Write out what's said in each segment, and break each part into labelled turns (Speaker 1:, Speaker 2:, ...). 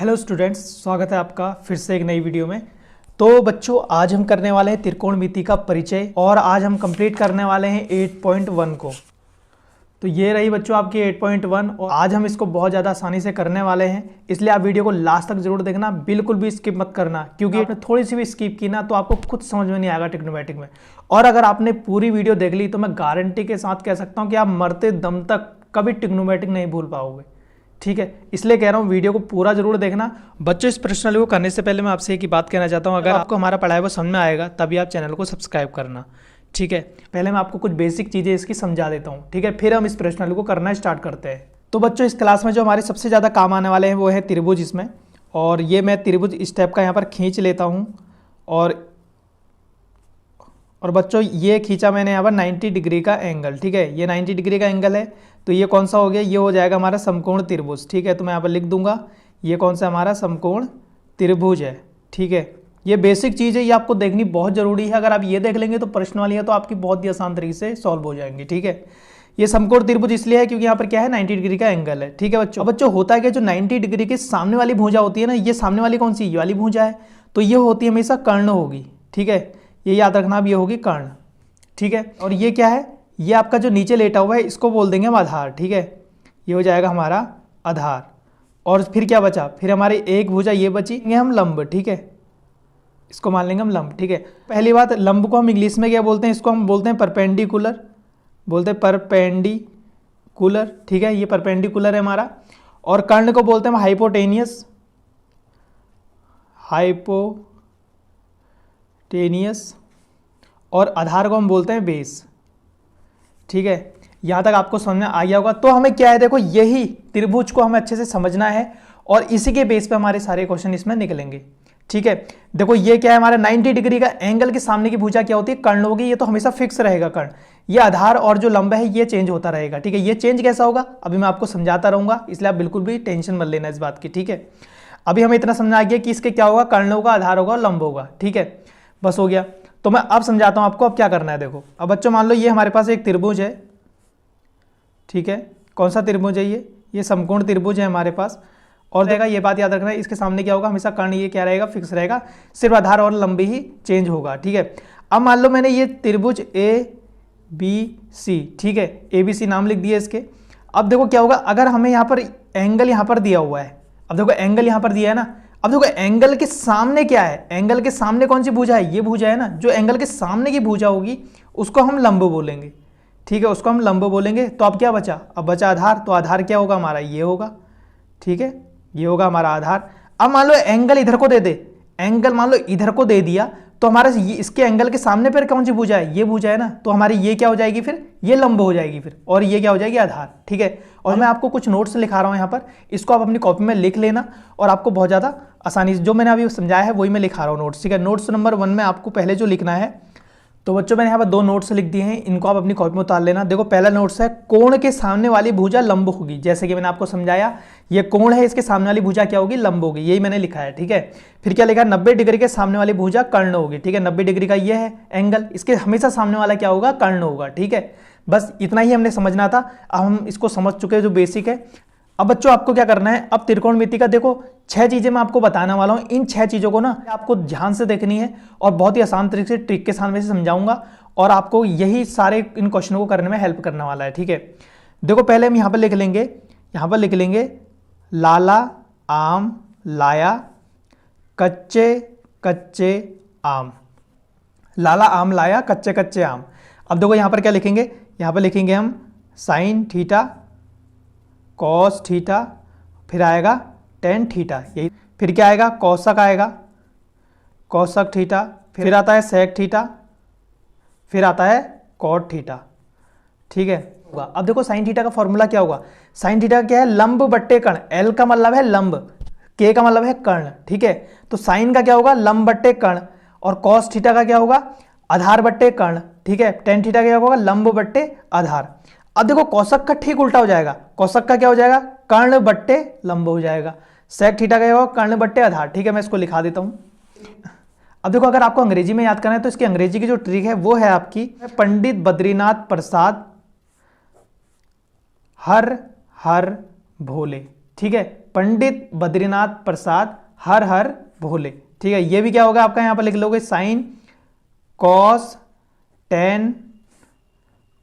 Speaker 1: Hello students, स्वागत है आपका फिर से एक नई वीडियो में। तो बच्चों, आज हम करने वाले हैं त्रिकोणमिति का परिचय और आज हम कंप्लीट करने वाले हैं 8.1 को। तो ये रही बच्चों आपकी 8.1 और आज हम इसको बहुत ज़्यादा आसानी से करने वाले हैं, इसलिए आप वीडियो को लास्ट तक जरूर देखना, बिल्कुल भी स्किप मत करना, क्योंकि आपने थोड़ी सी भी स्किप की ना तो आपको कुछ समझ में नहीं आएगा ट्रिग्नोमेट्रिक में। और अगर आपने पूरी वीडियो देख ली तो मैं गारंटी के साथ कह सकता हूँ कि आप मरते दम तक कभी ट्रिग्नोमेट्रिक नहीं भूल पाओगे। ठीक है, इसलिए कह रहा हूँ वीडियो को पूरा जरूर देखना। बच्चों, इस प्रश्नावली को करने से पहले मैं आपसे एक ही बात कहना चाहता हूँ, अगर आपको हमारा पढ़ाया हुआ समझ में आएगा तभी आप चैनल को सब्सक्राइब करना। ठीक है, पहले मैं आपको कुछ बेसिक चीज़ें इसकी समझा देता हूँ, ठीक है, फिर हम इस प्रश्नावली को करना स्टार्ट करते हैं। तो बच्चों, इस क्लास में जो हमारे सबसे ज़्यादा काम आने वाले हैं वो है त्रिभुज इसमें, और ये मैं त्रिभुज इस टाइप का यहाँ पर खींच लेता हूँ। और बच्चों, ये खींचा मैंने यहाँ पर 90 डिग्री का एंगल। ठीक है, ये 90 डिग्री का एंगल है, तो ये कौन सा हो गया, ये हो जाएगा हमारा समकोण त्रिभुज। ठीक है, तो मैं यहाँ पर लिख दूंगा ये कौन सा हमारा समकोण त्रिभुज है। ठीक है, ये बेसिक चीज़ है, ये आपको देखनी बहुत ज़रूरी है। अगर आप ये देख लेंगे तो प्रश्नावली तो आपकी बहुत ही आसान तरीके से सॉल्व हो जाएंगी। ठीक है, ये समकोण त्रिभुज इसलिए है क्योंकि यहाँ पर क्या है 90 डिग्री का एंगल है। ठीक है बच्चों, बच्चों होता है कि जो 90 डिग्री के सामने वाली भुजा होती है ना, ये सामने वाली कौन सी, ये वाली भुजा है, तो ये होती है हमेशा कर्ण होगी। ठीक है, ये याद रखना, अब ये होगी कर्ण। ठीक है, और ये क्या है, ये आपका जो नीचे लेटा हुआ है इसको बोल देंगे हम आधार। ठीक है, ये हो जाएगा हमारा आधार। और फिर क्या बचा, फिर हमारी एक भुजा ये बची हम लंब। ठीक है, इसको मान लेंगे हम लंब। ठीक है, पहली बात, लंब को हम इंग्लिश में क्या बोलते हैं, इसको हम बोलते हैं परपेंडिकुलर, बोलते हैं परपेंडिकुलर। ठीक है, ये परपेंडिकुलर है हमारा। और कर्ण को बोलते हैं हम हाइपोटेनियस, हाइपोटेनियस। और आधार को हम बोलते हैं बेस। ठीक है, यहाँ तक आपको समझ में आ गया होगा। तो हमें क्या है, देखो यही त्रिभुज को हमें अच्छे से समझना है और इसी के बेस पे हमारे सारे क्वेश्चन इसमें निकलेंगे। ठीक है, देखो ये क्या है, हमारा 90 डिग्री का एंगल के सामने की भुजा क्या होती है, कर्ण होगी। ये तो हमेशा फिक्स रहेगा कर्ण। ये आधार और जो लंब है ये चेंज होता रहेगा। ठीक है, ये चेंज कैसा होगा अभी मैं आपको समझाता रहूंगा, इसलिए आप बिल्कुल भी टेंशन मत लेना इस बात की। ठीक है, अभी हमें इतना समझ आ गया कि इसके क्या होगा, कर्ण होगा, आधार होगा और लंब होगा। ठीक है, बस हो गया। तो मैं अब समझाता हूं आपको अब क्या करना है। देखो अब बच्चों, मान लो ये हमारे पास एक त्रिभुज है। ठीक है, कौन सा त्रिभुज है, ये समकोण त्रिभुज है हमारे पास। और देखा, ये बात याद रखना है, इसके सामने क्या होगा, हमेशा कर्ण ये क्या रहेगा, फिक्स रहेगा, सिर्फ आधार और लंबी ही चेंज होगा। ठीक है, अब मान लो मैंने ये त्रिभुज ABC, ठीक है, ABC नाम लिख दिया इसके। अब देखो क्या होगा, अगर हमें यहाँ पर एंगल यहाँ पर दिया हुआ है, अब देखो एंगल यहाँ पर दिया है ना, अब देखो एंगल के सामने क्या है, एंगल के सामने कौन सी भुजा है, ये भुजा है ना। जो एंगल के सामने की भुजा होगी उसको हम लंब बोलेंगे। ठीक है, उसको हम लंब बोलेंगे। तो अब क्या बचा, अब बचा आधार। तो आधार क्या होगा हमारा, ये होगा। ठीक है, ये होगा हमारा आधार। अब मान लो एंगल इधर को दे दे, एंगल मान लो इधर को दे दिया, तो हमारे इसके एंगल के सामने पर कौन सी भुजा है, ये भुजा है ना, तो हमारी ये क्या हो जाएगी, फिर ये लंब हो जाएगी फिर, और ये क्या हो जाएगी, आधार। ठीक है, और मैं आपको कुछ नोट्स लिखा रहा हूं यहाँ पर, इसको आप अपनी कॉपी में लिख लेना और आपको बहुत ज़्यादा आसानी से जो मैंने अभी समझाया है वही मैं लिखा रहा हूँ नोट्स। ठीक है, नोट्स नंबर 1 में आपको पहले जो लिखना है, तो बच्चों मैंने यहाँ पर 2 नोट्स लिख दिए हैं, इनको आप अपनी कॉपी में उतार लेना। देखो पहला नोट्स है, कोण के सामने वाली भुजा लंब होगी। जैसे कि मैंने आपको समझाया, ये कोण है, इसके सामने वाली भुजा क्या होगी, लंब होगी, यही मैंने लिखा है। ठीक है, फिर क्या लिखा है, 90 डिग्री के सामने वाली भुजा कर्ण होगी। ठीक है, 90 डिग्री का ये है एंगल, इसके हमेशा सामने वाला क्या होगा, कर्ण होगा। ठीक है, बस इतना ही हमने समझना था। अब हम इसको समझ चुके हैं जो बेसिक है। अब बच्चों आपको क्या करना है, अब त्रिकोणमिति का देखो 6 चीजें मैं आपको बताने वाला हूं। इन 6 चीजों को ना आपको ध्यान से देखनी है और बहुत ही आसान तरीके से ट्रिक के साथ में समझाऊंगा, और आपको यही सारे इन क्वेश्चनों को करने में हेल्प करने वाला है। ठीक है, देखो पहले हम यहाँ पर लिख लेंगे, यहाँ पर लिख लेंगे लाला आम लाया कच्चे कच्चे आम, लाला आम लाया कच्चे कच्चे आम। अब देखो यहाँ पर क्या लिखेंगे, यहाँ पर लिखेंगे हम साइन थीटा कॉस थीटा, फिर आएगा टेन थीटा, यही। फिर क्या आएगा, कौशक आएगा, कौशक थीटा, फिर आता है सेक थीटा, फिर आता है कॉट थीटा। ठीक है, अब देखो साइन थीटा का फॉर्मूला क्या होगा, साइन थीटा क्या है, लंब बट्टे कर्ण। एल का मतलब है लंब, के का मतलब है कर्ण। ठीक है, तो साइन का क्या होगा, लंब बट्टे कर्ण, और कॉस थीटा का क्या होगा, आधार बट्टे कर्ण। ठीक है, टेन थीटा का क्या होगा, लंब बट्टे आधार। अब देखो कौशक का ठीक उल्टा हो जाएगा, कौशक का क्या हो जाएगा, कर्ण बट्टे लंब हो जाएगा। सेक थीटा का क्या होगा, कर्ण बट्टे आधार। ठीक है, मैं इसको लिखा देता हूं। अब देखो अगर आपको अंग्रेजी में याद करना है तो इसकी अंग्रेजी की जो ट्रिक है वो है आपकी, पंडित बद्रीनाथ प्रसाद हर हर भोले। ठीक है, पंडित बद्रीनाथ प्रसाद हर हर भोले। ठीक है, ये भी क्या होगा आपका, यहाँ पर लिख लोगे साइन कॉस टेन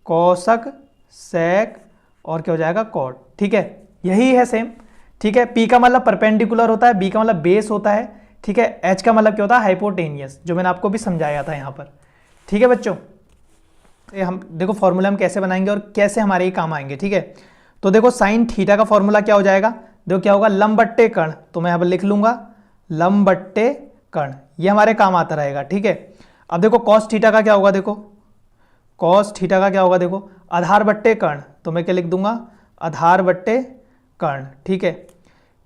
Speaker 1: कोसक सेक और क्या हो जाएगा कॉट। ठीक है, यही है सेम। ठीक है, पी का मतलब परपेंडिकुलर होता है, बी का मतलब बेस होता है। ठीक है, एच का मतलब क्या होता है हाइपोटेनियस, जो मैंने आपको भी समझाया था यहाँ पर। ठीक है बच्चों, ये हम देखो फॉर्मूला हम कैसे बनाएंगे और कैसे हमारे ये काम आएंगे। ठीक है, तो देखो साइन थीटा का फॉर्मूला क्या हो जाएगा, देखो क्या होगा लंब बट्टे कर्ण, तो मैं यहाँ पर लिख लूंगा लंब बट्टे कर्ण, ये हमारे काम आता रहेगा। ठीक है, अब देखो कॉस थीटा का क्या होगा, देखो कॉस थीटा का क्या होगा, देखो आधार बट्टे कर्ण, तो मैं क्या लिख दूंगा आधार बट्टे कर्ण। ठीक है,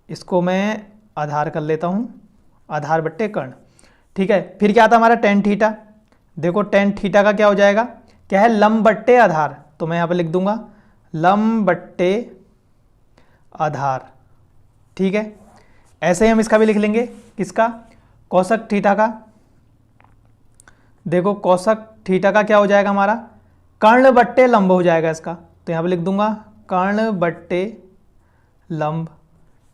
Speaker 1: इसको मैं आधार कर लेता हूं, आधार बट्टे कर्ण। ठीक है, फिर क्या आता हमारा टेन थीटा, देखो टेन थीटा का क्या हो जाएगा, क्या है लंब बट्टे आधार, तो मैं यहां पर लिख दूंगा लंब बट्टे आधार। ठीक है, ऐसे ही हम इसका भी लिख लेंगे, किसका कोसक थीटा का, देखो कोसक थीटा का क्या हो जाएगा हमारा कर्ण बट्टे लंब हो जाएगा इसका, तो यहां पर लिख दूंगा कर्ण बट्टे लंब।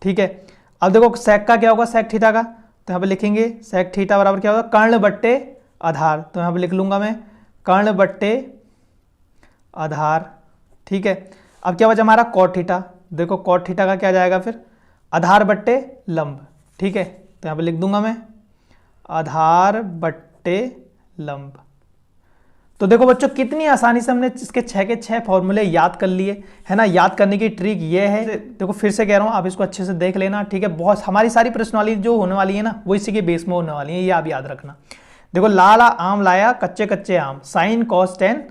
Speaker 1: ठीक है, अब देखो सेक का क्या होगा सेक थीटा का, तो यहाँ पे लिखेंगे सेक थीटा बराबर क्या होगा कर्ण बट्टे आधार, तो यहाँ पे लिख लूंगा मैं कर्ण बट्टे आधार। ठीक है, अब क्या बचा हमारा कॉट थीटा, देखो कॉट थीटा का क्या जाएगा फिर आधार बट्टे लंब। ठीक है, तो यहाँ पे लिख दूंगा मैं आधार बट्टे लंब। तो देखो बच्चों कितनी आसानी से हमने इसके 6 के 6 फॉर्मूले याद कर लिए है ना। याद करने की ट्रिक ये है, देखो फिर से कह रहा हूँ आप इसको अच्छे से देख लेना। ठीक है, बहुत हमारी सारी प्रश्नावली जो होने वाली है ना वो इसी के बेस में होने वाली है, ये आप याद रखना। देखो लाल आम लाया कच्चे कच्चे आम, sine cos tan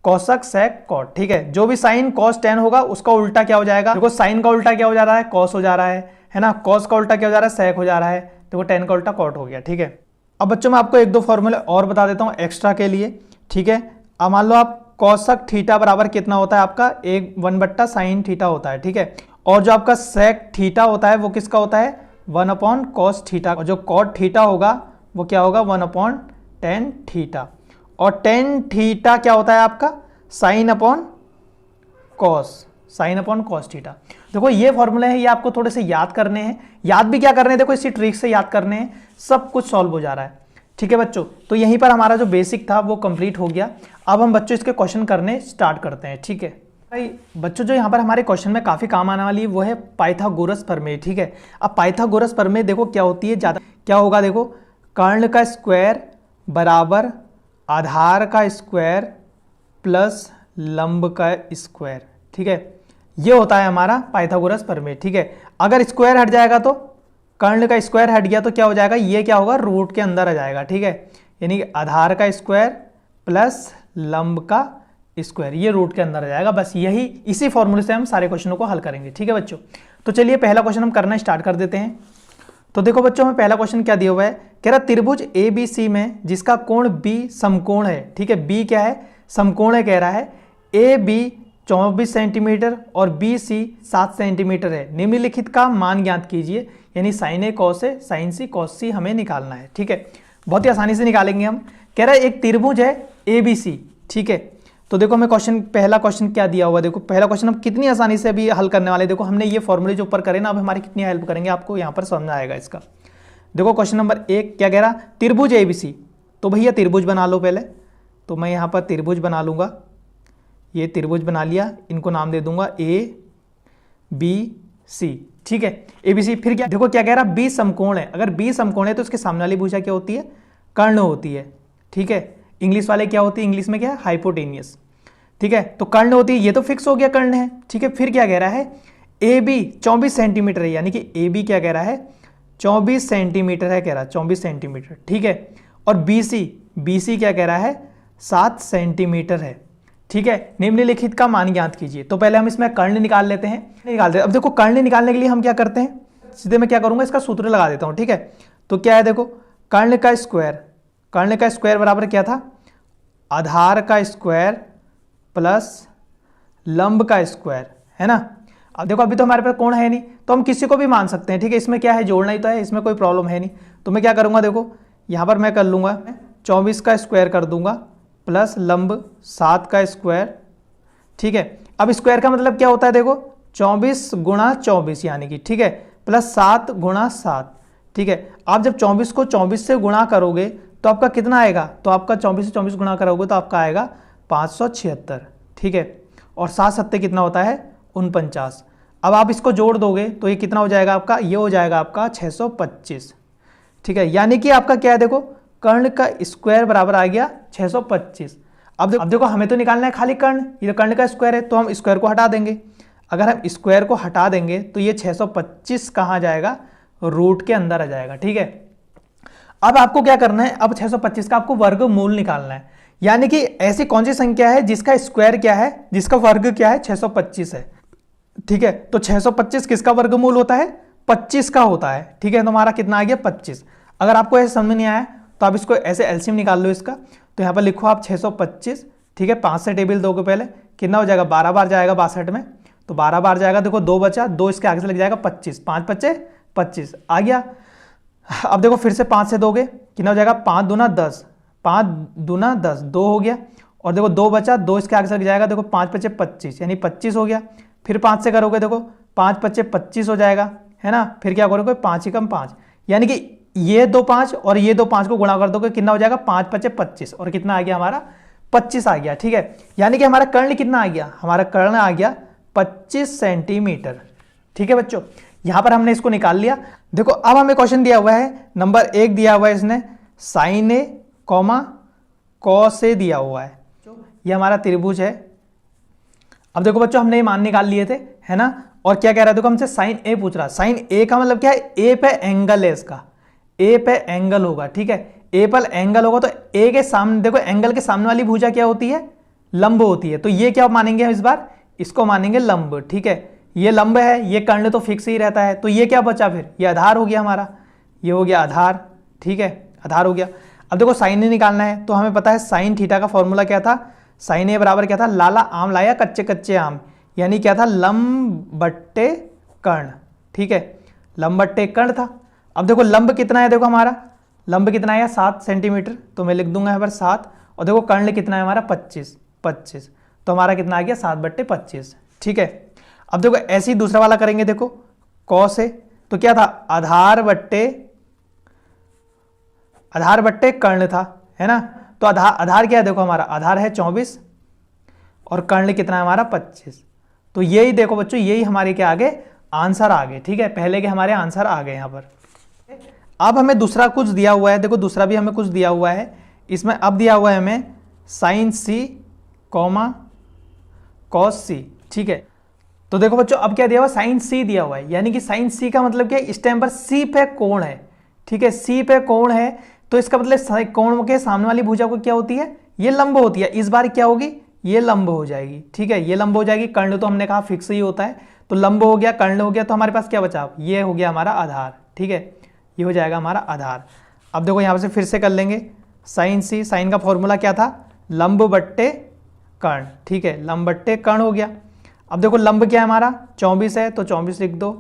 Speaker 1: cosec sec cot. ठीक है, जो भी साइन कॉस टेन होगा उसका उल्टा क्या हो जाएगा, देखो साइन का उल्टा क्या हो जा रहा है कॉस हो जा रहा है ना, कॉस का उल्टा क्या हो जा रहा है सेक हो जा रहा है, देखो टेन का उल्टा कॉट हो गया। ठीक है, अब बच्चों मैं आपको एक दो फॉर्मूले और बता देता हूँ एक्स्ट्रा के लिए। ठीक है, अब मान लो आप कौसक थीटा बराबर कितना होता है आपका एक 1 साइन थीटा होता है। ठीक है, और जो आपका सेक थीटा होता है वो किसका होता है 1 कॉस थीटा, और जो कॉट थीटा होगा वो क्या होगा 1 टेन थीटा, और टेन थीटा क्या होता है आपका साइन अपॉन कॉस थीटा। देखो ये फॉर्मूले हैं, ये आपको थोड़े से याद करने हैं, याद भी क्या करने हैं देखो इसी ट्रिक से याद करने हैं, सब कुछ सॉल्व हो जा रहा है। ठीक है बच्चों, तो यहीं पर हमारा जो बेसिक था वो कंप्लीट हो गया। अब हम बच्चों इसके क्वेश्चन करने स्टार्ट करते हैं। ठीक है भाई बच्चों, जो यहाँ पर हमारे क्वेश्चन में काफी काम आने वाली है वो है पाइथागोरस प्रमेय। ठीक है, अब पाइथागोरस प्रमेय देखो क्या होती है, ज्यादा क्या होगा देखो कर्ण का स्क्वायर बराबर आधार का स्क्वायर प्लस लंब का स्क्वायर। ठीक है, ये होता है हमारा पाइथागोरस प्रमेय। ठीक है, अगर स्क्वायर हट जाएगा तो कर्ण का स्क्वायर हट गया तो क्या हो जाएगा, ये क्या होगा रूट के अंदर आ जाएगा। ठीक है, यानी कि आधार का स्क्वायर प्लस लंब का स्क्वायर, ये रूट के अंदर आ जाएगा। बस यही इसी फॉर्मूले से हम सारे क्वेश्चनों को हल करेंगे। ठीक है बच्चों, तो चलिए पहला क्वेश्चन हम करना स्टार्ट कर देते हैं। तो देखो बच्चों हमें पहला क्वेश्चन क्या दिया हुआ है, कह रहा त्रिभुज ABC में जिसका कोण B समकोण है। ठीक है, B क्या है समकोण है, कह रहा है AB 24 सेंटीमीटर और BC 7 सेंटीमीटर है, निम्नलिखित का मान ज्ञात कीजिए। यानी sign A cos A sign C cos सी हमें निकालना है। ठीक है, बहुत ही आसानी से निकालेंगे हम। कह रहा है एक त्रिभुज है ABC। ठीक है, तो देखो हमें क्वेश्चन पहला क्वेश्चन क्या दिया हुआ, देखो पहला क्वेश्चन हम कितनी आसानी से अभी हल करने वाले। देखो हमने ये फॉर्मूले जो ऊपर करे ना, अब हमारी कितनी हेल्प करेंगे आपको यहाँ पर समझ आएगा इसका। देखो क्वेश्चन नंबर 1 क्या कह रहा, त्रिभुज ABC, तो भैया त्रिभुज बना लो पहले, तो मैं यहाँ पर त्रिभुज बना लूंगा, ये त्रिभुज बना लिया, इनको नाम दे दूंगा ABC। ठीक है, ABC। फिर क्या देखो क्या कह रहा B समकोण है, अगर B समकोण है तो उसके सामने वाली भुजा क्या होती है कर्ण होती है। ठीक है, इंग्लिश वाले क्या होती है, इंग्लिश में क्या है हाइपोटेनियस। ठीक है, तो कर्ण होती है, ये तो फिक्स हो गया कर्ण है। ठीक है, फिर क्या कह रहा है AB 24 सेंटीमीटर है, यानी कि AB क्या कह रहा है 24 सेंटीमीटर है, कह रहा है 24 सेंटीमीटर। ठीक है, और BC क्या कह रहा है 7 सेंटीमीटर है। ठीक है, निम्नलिखित का मान ज्ञात कीजिए। तो पहले हम इसमें कर्ण निकाल लेते हैं, अब देखो कर्ण निकालने के लिए हम क्या करते हैं, सीधे मैं क्या करूंगा इसका सूत्र लगा देता हूं। ठीक है, तो क्या है देखो कर्ण का स्क्वायर बराबर क्या था आधार का स्क्वायर प्लस लंब का स्क्वायर, है ना। अब देखो अभी तो हमारे पास कोण है नहीं, तो हम किसी को भी मान सकते हैं। ठीक है, इसमें क्या है जोड़ना ही तो है, इसमें कोई प्रॉब्लम है नहीं। तो मैं क्या करूंगा देखो यहां पर मैं कर लूंगा 24 का स्क्वायर कर दूंगा प्लस लंब 7 का स्क्वायर। ठीक है, अब स्क्वायर का मतलब क्या होता है देखो 24 गुणा 24 यानी कि, ठीक है, प्लस 7 गुणा 7, ठीक है। आप जब 24 को 24 से गुणा करोगे तो आपका कितना आएगा, तो आपका 24 से 24 गुणा करोगे तो आपका आएगा 576, ठीक है। और 7 सत्ते कितना होता है 49। अब आप इसको जोड़ दोगे तो ये कितना हो जाएगा आपका, ये हो जाएगा आपका 625, ठीक है। यानी कि आपका क्या है, देखो कर्ण का स्क्वायर बराबर आ गया 625। अब देखो हमें तो निकालना है खाली कर्ण, ये कर्ण का स्क्वायर है तो हम स्क्वायर को हटा देंगे। अगर हम स्क्वायर को हटा देंगे तो ये 625 कहाँ जाएगा, रूट के अंदर आ जाएगा, ठीक है। अब आपको क्या करना है, अब 625 का आपको वर्गमूल निकालना है। यानी कि ऐसी कौन सी संख्या है जिसका स्क्वायर क्या है, जिसका वर्ग क्या है 625 है, ठीक है। तो 625 किसका वर्गमूल होता है, 25 का होता है, ठीक है। तो हमारा कितना आ गया 25। अगर आपको ऐसे समझ नहीं आया तो आप इसको ऐसे एलसीएम निकाल लो इसका। तो यहाँ पर लिखो आप 625, ठीक है। 5 से टेबल दोगे पहले, कितना हो जाएगा 12 बार जाएगा 62 में, तो 12 बार जाएगा, देखो 2 बचा, 2 इसके आगे से लग जाएगा 25, 5 पच्चे 25 आ गया। अब देखो फिर से 5 से दोगे कितना हो जाएगा, 5 दूना 10, 5 दूना 10, 2 हो गया। और देखो 2 बचा, 2 इसके आगे से लग जाएगा, देखो 5 पच्चे 25 यानी 25 हो गया। फिर 5 से करोगे, देखो 5 पच्चे 25 हो जाएगा, है ना। फिर क्या करोगे 5 ही कम 5, यानी कि ये 2 5 और ये 2 5 को गुणा कर दोगे कितना हो जाएगा 5 पच्चे 25 और कितना आ गया हमारा 25 आ गया, ठीक है। यानी कि हमारा कर्ण कितना आ गया, हमारा कर्ण आ गया 25 सेंटीमीटर, ठीक है बच्चों। यहां पर हमने इसको निकाल लिया। देखो अब हमें क्वेश्चन दिया हुआ है, नंबर 1 दिया हुआ है इसने sign A comma cos A दिया हुआ है, ये हमारा त्रिभुज है। अब देखो बच्चों हमने ये मान निकाल लिए थे, है ना। और क्या कह रहा है, देखो हमसे साइन ए पूछ रहा है। साइन ए का मतलब क्या है, ए पे एंगल है इसका, ए पे एंगल होगा, ठीक है। ए पर एंगल होगा तो ए के सामने, देखो एंगल के सामने वाली भुजा क्या होती है, लंब होती है। तो ये क्या मानेंगे हम इस बार, इसको मानेंगे लंब, ठीक है। ये लंब है, ये कर्ण तो फिक्स ही रहता है, तो ये क्या बचा फिर, ये आधार हो गया हमारा, ये हो गया आधार, ठीक है, आधार हो गया। अब देखो साइन ए निकालना है तो हमें पता है साइन थीटा का फॉर्मूला क्या था, साइन ए बराबर क्या था, लाला आम लाया कच्चे कच्चे आम, यानी क्या था लंब बट्टे कर्ण, ठीक है, लंब बट्टे कर्ण था। अब देखो लंब कितना है, देखो हमारा लंब कितना है 7 सेंटीमीटर, तो मैं लिख दूंगा यहाँ पर 7। और देखो कर्ण कितना है हमारा 25, तो हमारा कितना आ गया 7/25, ठीक है। अब देखो ऐसे ही दूसरा वाला करेंगे, देखो कॉस है तो क्या था आधार बट्टे कर्ण था, है ना। तो आधार क्या है, देखो हमारा आधार है 24 और कर्ण कितना है हमारा 25। तो यही देखो बच्चों, यही हमारे क्या आगे आंसर आ गए, ठीक है। पहले के हमारे आंसर आ गए यहाँ पर। अब हमें दूसरा कुछ दिया हुआ है, देखो दूसरा भी हमें कुछ दिया हुआ है इसमें। अब दिया हुआ है हमें साइन सी कॉमा कॉस सी, ठीक है। तो देखो बच्चों अब क्या दिया हुआ, साइन सी दिया हुआ है, यानी कि साइन सी का मतलब क्या है, इस टाइम पर सी पे कोण है, ठीक है। सी पे कोण है तो इसका मतलब कोण के सामने वाली भुजा को क्या होती है, ये लंब होती है। इस बार क्या होगी, ये लंब हो जाएगी, ठीक है, ये लंब हो जाएगी। कर्ण तो हमने कहा फिक्स ही होता है, तो लंब हो गया, कर्ण हो गया, तो हमारे पास क्या बचा, ये हो गया हमारा आधार, ठीक है, ये हो जाएगा हमारा आधार। अब देखो यहाँ से फिर से कर लेंगे साइन सी, साइन का फॉर्मूला क्या था, लंब बट्टे कर्ण, ठीक है, लंब बट्टे कर्ण हो गया। अब देखो लंब क्या है हमारा 24 है तो 24 लिख दो।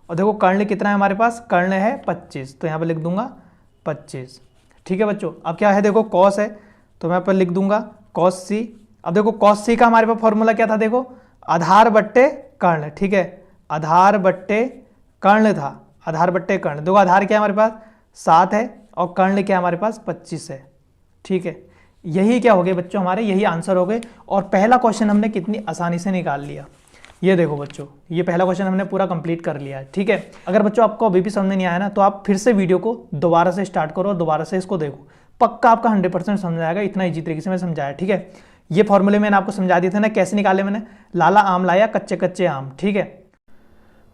Speaker 1: और देखो कर्ण कितना है हमारे पास, कर्ण है 25, तो यहाँ पर लिख दूंगा 25, ठीक है बच्चों। अब क्या है, देखो कॉस है तो मैं यहाँ पर लिख दूंगा कॉस सी। अब देखो कॉस सी का हमारे पास फॉर्मूला क्या था, देखो आधार बट्टे कर्ण, ठीक है, आधार बट्टे कर्ण था, आधार बट्टे कर्ण। देखो आधार क्या है हमारे पास 7 है और कर्ण क्या है हमारे पास 25 है, ठीक है। यही क्या हो गए बच्चों, हमारे यही आंसर हो गए। और पहला क्वेश्चन हमने कितनी आसानी से निकाल लिया, ये देखो बच्चों, ये पहला क्वेश्चन हमने पूरा कंप्लीट कर लिया है, ठीक है। अगर बच्चों आपको अभी भी समझ नहीं आया ना, तो आप फिर से वीडियो को दोबारा से स्टार्ट करो और दोबारा से इसको देखो, पक्का आपका 100% समझ आएगा। इतना ईजी तरीके से मैं समझाया, ठीक है। ये फॉर्मूले मैंने आपको समझा दिए थे ना, कैसे निकाले मैंने, लाला आम लाया कच्चे कच्चे आम, ठीक है।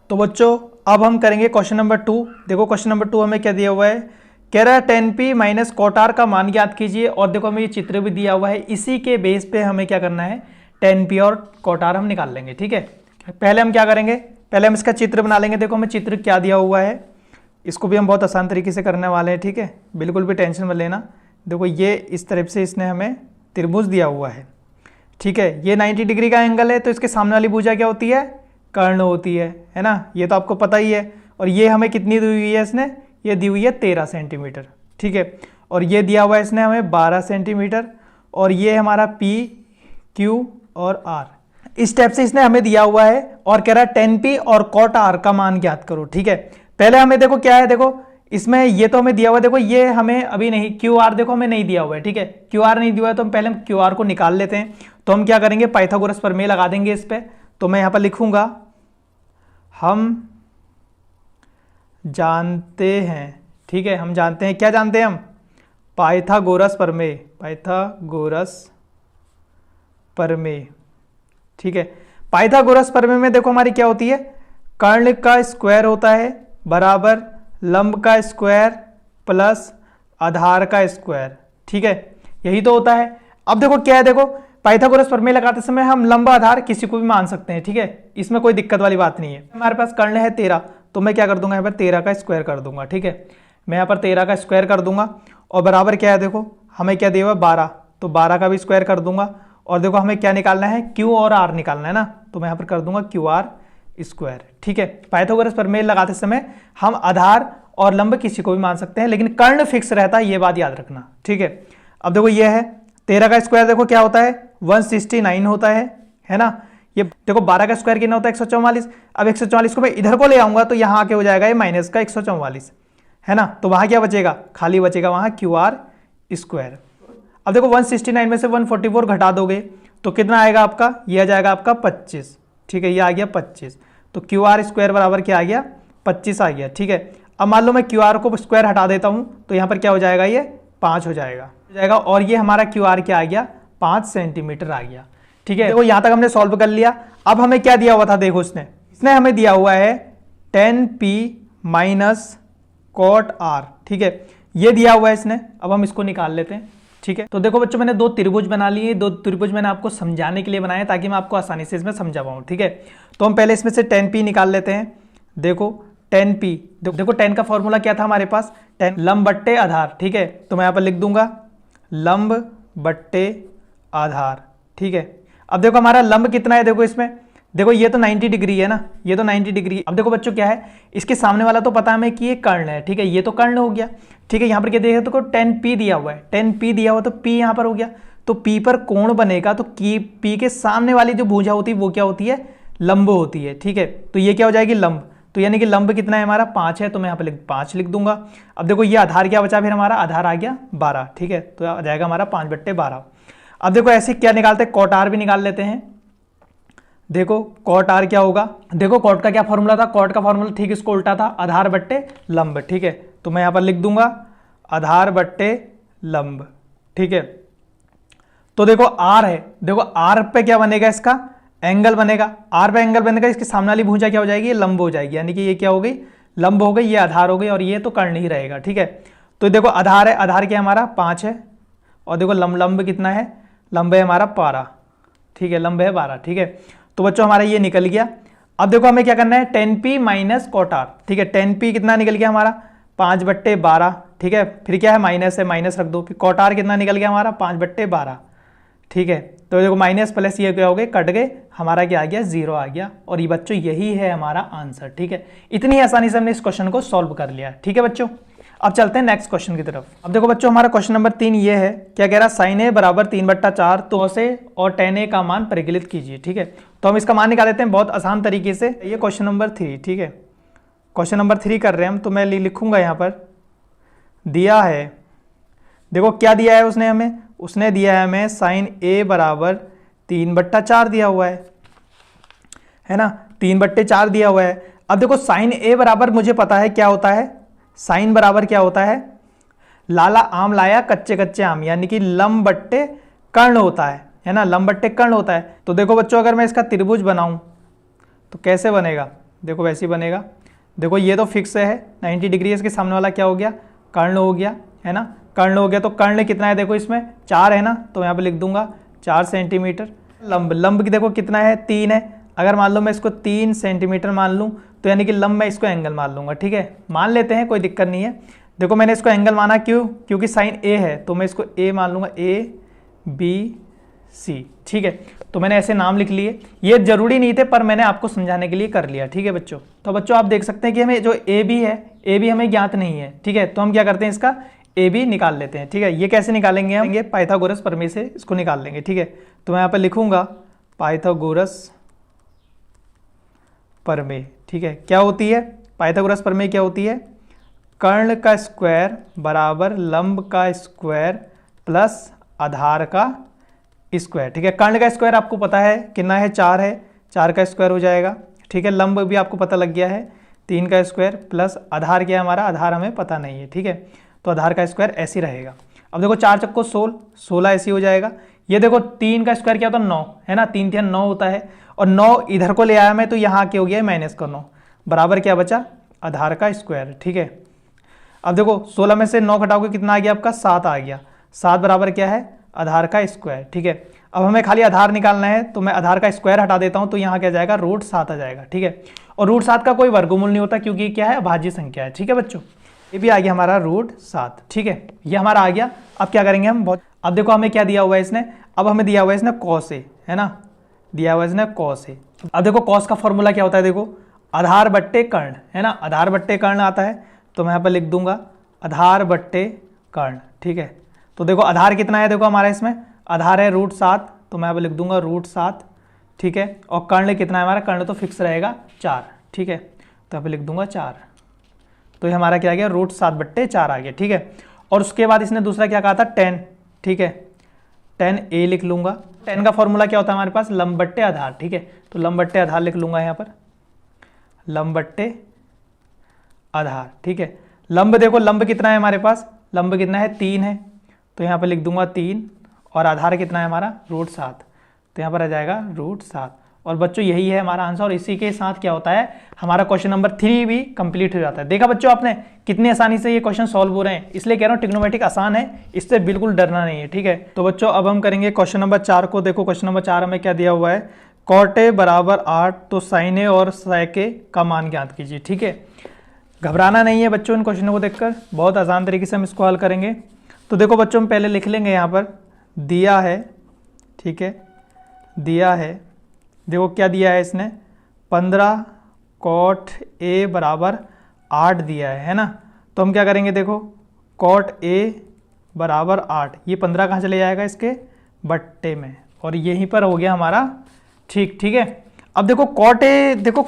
Speaker 1: तो बच्चों अब हम करेंगे क्वेश्चन नंबर 2। देखो क्वेश्चन नंबर 2 हमें क्या दिया हुआ है, कह रहा है tan p माइनस कोटार का मान ज्ञात कीजिए। और देखो हमें ये चित्र भी दिया हुआ है, इसी के बेस पे हमें क्या करना है, tan p और कोटार हम निकाल लेंगे, ठीक है। पहले हम क्या करेंगे, पहले हम इसका चित्र बना लेंगे। देखो हमें चित्र क्या दिया हुआ है, इसको भी हम बहुत आसान तरीके से करने वाले हैं, ठीक है, बिल्कुल भी टेंशन मत लेना। देखो ये इस तरफ से इसने हमें त्रिभुज दिया हुआ है, ठीक है। ये 90 डिग्री का एंगल है, तो इसके सामने वाली भुजा क्या होती है, कर्ण होती है ना, ये तो आपको पता ही है। और ये हमें कितनी दी हुई है इसने, ये दी हुई है 13 सेंटीमीटर, ठीक है। और ये दिया हुआ है इसने हमें 12 सेंटीमीटर। और ये हमारा P, Q और R, इस टाइप से इसने हमें दिया हुआ है। और कह रहा है tan P और cot R का मान ज्ञात करो, ठीक है। पहले हमें देखो क्या है, देखो इसमें ये तो हमें दिया हुआ है, देखो ये हमें अभी नहीं, क्यू आर देखो हमें नहीं दिया हुआ है, ठीक है, क्यू आर नहीं दिया हुआ है, तो हम पहले क्यू आर को निकाल लेते हैं। तो हम क्या करेंगे, पाइथागोरस प्रमेय लगा देंगे इस पे। तो मैं यहां पर लिखूंगा, हम जानते हैं, ठीक है, हम जानते हैं, क्या जानते हैं हम, पाइथागोरस प्रमेय, पाइथागोरस प्रमेय, ठीक है। पाइथागोरस प्रमेय में देखो हमारी क्या होती है, कर्ण का स्क्वायर होता है बराबर लंब का स्क्वायर प्लस आधार का स्क्वायर, ठीक है, यही तो होता है। अब देखो क्या है, देखो पाइथागोरस प्रमेय लगाते समय हम लंब आधार किसी को भी मान सकते हैं, ठीक है, इसमें कोई दिक्कत वाली बात नहीं है। हमारे पास कर्ण है 13, तो मैं क्या कर दूंगा, यहाँ पर 13 का स्क्वायर कर दूंगा, ठीक है, मैं यहाँ पर 13 का स्क्वायर कर दूंगा। और बराबर क्या है, देखो हमें क्या दिया हुआ है 12, तो 12 का भी स्क्वायर कर दूंगा। और देखो हमें क्या निकालना है, क्यू और आर निकालना है ना, तो मैं यहाँ पर कर दूंगा क्यू आर स्क्वायर, ठीक है। पाइथागोरस प्रमेय लगाते समय हम आधार और लंब किसी को भी मान सकते हैं, लेकिन कर्ण फिक्स रहता है, ये बात याद रखना, ठीक है। अब देखो ये है 13 का स्क्वायर, देखो क्या होता है 169 होता है ना। ये देखो 12 का स्क्वायर कितना होता है 144। अब 144 को मैं इधर को ले आऊंगा तो यहाँ आके हो जाएगा ये माइनस का 144, है ना, तो वहां क्या बचेगा, खाली बचेगा वहां क्यू आर स्क्वायर। अब देखो 169 में से 144 घटा दोगे तो कितना आएगा आपका, ये आ जाएगा आपका 25, ठीक है, ये आ गया 25। तो क्यू आर स्क्वायर बराबर क्या आ गया, 25 आ गया, ठीक है। अब मान लो मैं क्यू आर को स्क्वायर हटा देता हूं तो यहाँ पर क्या हो जाएगा, ये 5 हो जाएगा, और ये हमारा क्यू आर क्या आ गया, 5 सेंटीमीटर आ गया, ठीक है। देखो यहां तक हमने सॉल्व कर लिया। अब हमें क्या दिया हुआ था, देखो इसने हमें दिया हुआ है 10p माइनस कॉट आर, ठीक है, ये दिया हुआ है इसने। अब हम इसको निकाल लेते हैं, ठीक है। तो देखो बच्चों मैंने दो त्रिभुज बना लिए, दो त्रिभुज मैंने आपको समझाने के लिए बनाए ताकि मैं आपको आसानी से इसमें समझा पाऊँ, ठीक है। तो हम पहले इसमें से 10p निकाल लेते हैं। देखो 10p, देखो 10 का फॉर्मूला क्या था हमारे पास, 10 लंब बट्टे आधार, ठीक है, तो मैं यहाँ पर लिख दूंगा लंब बट्टे आधार, ठीक है। अब देखो हमारा लंब कितना है, देखो इसमें देखो ये तो 90 डिग्री है ना, ये तो 90 डिग्री। अब देखो बच्चों क्या है, इसके सामने वाला तो पता है हमें कि ये कर्ण है, ठीक है, ये तो कर्ण हो गया, ठीक है। यहाँ पर क्या देखो तो 10p दिया हुआ है, 10p दिया हुआ तो p यहाँ पर हो गया, तो p पर कोण बनेगा, तो p के सामने वाली जो भुजा होती है वो क्या होती है, लंब होती है, ठीक है। तो ये क्या हो जाएगी, लंब, तो यानी कि लंब कितना है हमारा 5 है, तो मैं यहाँ पर 5 लिख दूंगा। अब देखो ये आधार क्या बचा, फिर हमारा आधार आ गया 12, ठीक है, तो आ जाएगा हमारा 5/12। अब देखो ऐसे क्या निकालते हैं, कॉट आर भी निकाल लेते हैं। देखो कॉट आर क्या होगा, देखो कॉट का क्या फॉर्मूला था, कॉट का फॉर्मूला ठीक इसको उल्टा था, आधार बट्टे लंब, ठीक है, तो मैं यहां पर लिख दूंगा आधार बट्टे लंब, ठीक है। तो देखो आर है, देखो आर पे क्या बनेगा, इसका एंगल बनेगा, आर पे एंगल बनेगा, इसकी सामने वाली भुजा क्या हो जाएगी, ये लंब हो जाएगी, यानी कि ये क्या हो गई, लंब हो गई, ये आधार हो गई, और ये तो कर्ण ही रहेगा, ठीक है। तो देखो आधार है, आधार क्या हमारा 5 है, और देखो लंब कितना है, लंब है हमारा 12, ठीक है, लंब है 12, ठीक है। तो बच्चों हमारा ये निकल गया। अब देखो हमें क्या करना है, 10p माइनस कॉट आर, ठीक है, 10p कितना निकल गया हमारा 5/12, ठीक है, फिर क्या है माइनस है, माइनस रख दो, फिर कॉट आर कितना निकल गया हमारा 5/12, ठीक है। तो देखो माइनस प्लस ये क्या हो गए, कट गए, हमारा क्या आ गया 0 आ गया, और ये बच्चों यही है हमारा आंसर, ठीक है। इतनी आसानी से हमने इस क्वेश्चन को सॉल्व कर लिया, ठीक है बच्चों। अब चलते हैं नेक्स्ट क्वेश्चन की तरफ। अब देखो बच्चों हमारा क्वेश्चन नंबर 3 ये है, क्या कह रहा है, साइन ए बराबर 3/4, तो से और tan a का मान परिकलित कीजिए, ठीक है। तो हम इसका मान निकाल देते हैं बहुत आसान तरीके से। ये क्वेश्चन नंबर 3, ठीक है, क्वेश्चन नंबर 3 कर रहे हैं हम, तो मैं लिखूंगा यहाँ पर, दिया है, देखो क्या दिया है उसने हमें, उसने दिया है हमें साइन ए बराबर 3/4 दिया हुआ है ना, 3/4 दिया हुआ है। अब देखो साइन ए बराबर मुझे पता है क्या होता है, साइन बराबर क्या होता है, लाला आम लाया कच्चे कच्चे आम, यानी कि लंब बट्टे कर्ण होता है ना, लंब बट्टे कर्ण होता है। तो देखो बच्चों अगर मैं इसका त्रिभुज बनाऊं तो कैसे बनेगा, देखो वैसे ही बनेगा। देखो ये तो फिक्स है 90 डिग्री, इसके सामने वाला क्या हो गया, कर्ण हो गया, है ना, कर्ण हो गया। तो कर्ण कितना है, देखो इसमें 4 है ना, तो यहाँ पे लिख दूंगा 4 सेंटीमीटर। लंब, लंब की देखो कितना है 3 है, अगर मान लो मैं इसको 3 सेंटीमीटर मान लूँ तो यानी कि लंब मैं इसको एंगल मान लूंगा, ठीक है, मान लेते हैं कोई दिक्कत नहीं है। देखो मैंने इसको एंगल माना, क्यों, क्योंकि साइन ए है, तो मैं इसको ए मान लूंगा, ABC, ठीक है। तो मैंने ऐसे नाम लिख लिए, ये जरूरी नहीं थे पर मैंने आपको समझाने के लिए कर लिया, ठीक है बच्चों। तो बच्चों आप देख सकते हैं कि हमें जो AB है, AB हमें ज्ञात नहीं है, ठीक है, तो हम क्या करते हैं, इसका AB निकाल लेते हैं, ठीक है। ये कैसे निकालेंगे हम, ये पाइथागोरस प्रमेय से इसको निकाल लेंगे, ठीक है। तो मैं यहाँ पर लिखूंगा पाइथागोरस प्रमेय, ठीक है, क्या होती है, पाइथागोरस प्रमेय क्या होती है? कर्ण का स्क्वायर बराबर लंब का स्क्वायर प्लस आधार का स्क्वायर। ठीक है, कर्ण का स्क्वायर आपको पता है कितना है? 4 है, 4 का स्क्वायर हो जाएगा। ठीक है, लंब भी आपको पता लग गया है 3 का स्क्वायर प्लस आधार क्या है हमारा? आधार हमें पता नहीं है। ठीक है, तो आधार का स्क्वायर ऐसे रहेगा। अब देखो 4 चक्को 16 ऐसे हो जाएगा। ये देखो 3 का स्क्वायर क्या होता है? 9 है ना, 3 3 9 होता है, और 9 इधर को ले आया मैं तो यहाँ क्या हो गया? माइनस का 9 बराबर क्या बचा? आधार का स्क्वायर। ठीक है, अब देखो 16 में से 9 घटाओगे कितना आ गया आपका? 7 आ गया। 7 बराबर क्या है? आधार का स्क्वायर। ठीक है, अब हमें खाली आधार निकालना है तो मैं आधार का स्क्वायर हटा देता हूं तो यहाँ क्या जाएगा? √7 आ जाएगा। ठीक है, और √7 का कोई वर्गमूल नहीं होता क्योंकि क्या है? अभाज्य संख्या है। ठीक है बच्चों, ये भी आ गया हमारा √7। ठीक है, ये हमारा आ गया। अब क्या करेंगे हम? अब देखो हमें क्या दिया हुआ है इसने? अब हमें दिया हुआ है इसने cos A, है ना, दिया हुआ है इसने cos A। अब देखो cos का फॉर्मूला क्या होता है? देखो आधार बट्टे कर्ण, है ना, आधार बट्टे कर्ण आता है, तो मैं यहाँ पर लिख दूंगा आधार बट्टे कर्ण। ठीक है, तो देखो आधार कितना है? देखो हमारा इसमें आधार है √7, तो मैं यहाँ पर लिख दूंगा √7। ठीक है, और कर्ण कितना है हमारा? कर्ण तो फिक्स रहेगा 4। ठीक है, तो यहाँ पर लिख दूंगा 4, तो ये हमारा क्या आ गया? √7/4 आ गया। ठीक है, और उसके बाद इसने दूसरा क्या कहा था? 10। ठीक है, 10A लिख लूंगा। 10 का फॉर्मूला क्या होता है हमारे पास? लंब बट्टे आधार। ठीक है, तो लंब बट्टे आधार लिख लूंगा यहाँ पर, लंब बट्टे आधार। ठीक है, लंब देखो लंब कितना है हमारे पास? लंब कितना है? 3 है, तो यहाँ पर लिख दूंगा 3, और आधार कितना है हमारा? √7, तो यहाँ पर आ जाएगा √7। और बच्चों यही है हमारा आंसर, और इसी के साथ क्या होता है? हमारा क्वेश्चन नंबर 3 भी कंप्लीट हो जाता है। देखा बच्चों आपने कितनी आसानी से ये क्वेश्चन सॉल्व हो रहे हैं, इसलिए कह रहा हूँ ट्रिग्नोमेट्रिक आसान है, इससे बिल्कुल डरना नहीं है। ठीक है, तो बच्चों अब हम करेंगे क्वेश्चन नंबर 4 को। देखो क्वेश्चन नंबर 4 हमें क्या दिया हुआ है? cot A बराबर 8, तो sin A और sec A का मान ज्ञात कीजिए। ठीक है, घबराना नहीं है बच्चों इन क्वेश्चनों को देखकर, बहुत आसान तरीके से हम इसको हल करेंगे। तो देखो बच्चों हम पहले लिख लेंगे यहाँ पर, दिया है, ठीक है, दिया है, देखो क्या दिया है इसने? 15 cot A बराबर 8 दिया है ना, तो हम क्या करेंगे? देखो cot A बराबर 8, ये 15 कहाँ चले जाएगा? इसके बट्टे में, और यहीं पर हो गया हमारा ठीक। ठीक है, अब देखो cot A, देखो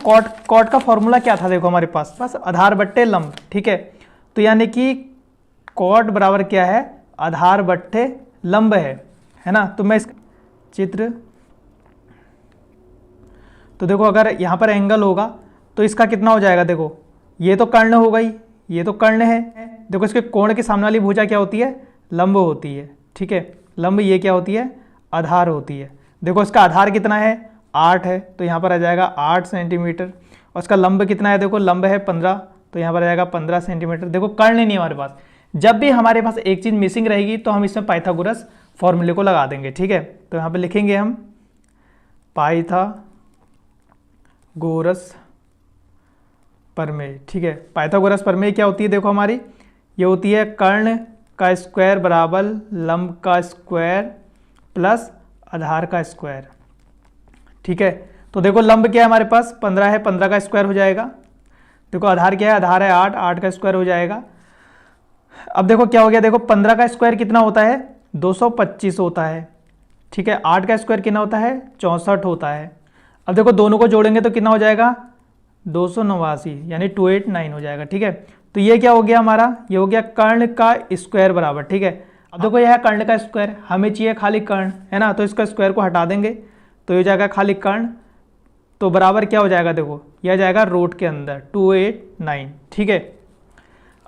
Speaker 1: cot का फॉर्मूला क्या था? देखो हमारे पास आधार बट्टे लंब। ठीक है, तो यानी कि cot बराबर क्या है? आधार बट्टे लंब है ना, तो मैं इस चित्र, तो देखो अगर यहाँ पर एंगल होगा तो इसका कितना हो जाएगा? देखो ये तो कर्ण हो गई, ये तो कर्ण है, देखो इसके कोण के सामने वाली भुजा क्या होती है? लंब होती है। ठीक है, लंब ये क्या होती है? आधार होती है। देखो इसका आधार कितना है? 8 है, तो यहाँ पर आ जाएगा 8 सेंटीमीटर, और इसका लंब कितना है? देखो लंब है 15, तो यहाँ पर आ जाएगा 15 सेंटीमीटर। देखो कर्ण नहीं है हमारे पास, जब भी हमारे पास एक चीज़ मिसिंग रहेगी तो हम इसमें पाइथागोरस फॉर्मूले को लगा देंगे। ठीक है, तो यहाँ पर लिखेंगे हम पाइथागोरस प्रमेय। ठीक है, पाइथागोरस प्रमेय क्या होती है? देखो हमारी ये होती है कर्ण का स्क्वायर बराबर लंब का स्क्वायर प्लस आधार का स्क्वायर। ठीक है, तो देखो लंब क्या है हमारे पास? 15 है, 15 का स्क्वायर हो जाएगा। देखो आधार क्या है? आधार है 8, 8 का स्क्वायर हो जाएगा। अब देखो क्या हो गया? देखो 15 का स्क्वायर कितना होता है? 225 होता है। ठीक है, 8 का स्क्वायर कितना होता है? 64 होता है। अब देखो दोनों को जोड़ेंगे तो कितना हो जाएगा? 289, यानी 289 हो जाएगा। ठीक है, तो ये क्या हो गया हमारा? ये हो गया कर्ण का स्क्वायर बराबर। ठीक है, अब देखो यह है कर्ण का स्क्वायर, हमें चाहिए खाली कर्ण, है ना, तो इसका स्क्वायर को हटा देंगे तो ये हो जाएगा खाली कर्ण, तो बराबर क्या हो जाएगा? देखो यह जाएगा रूट के अंदर 289। ठीक है,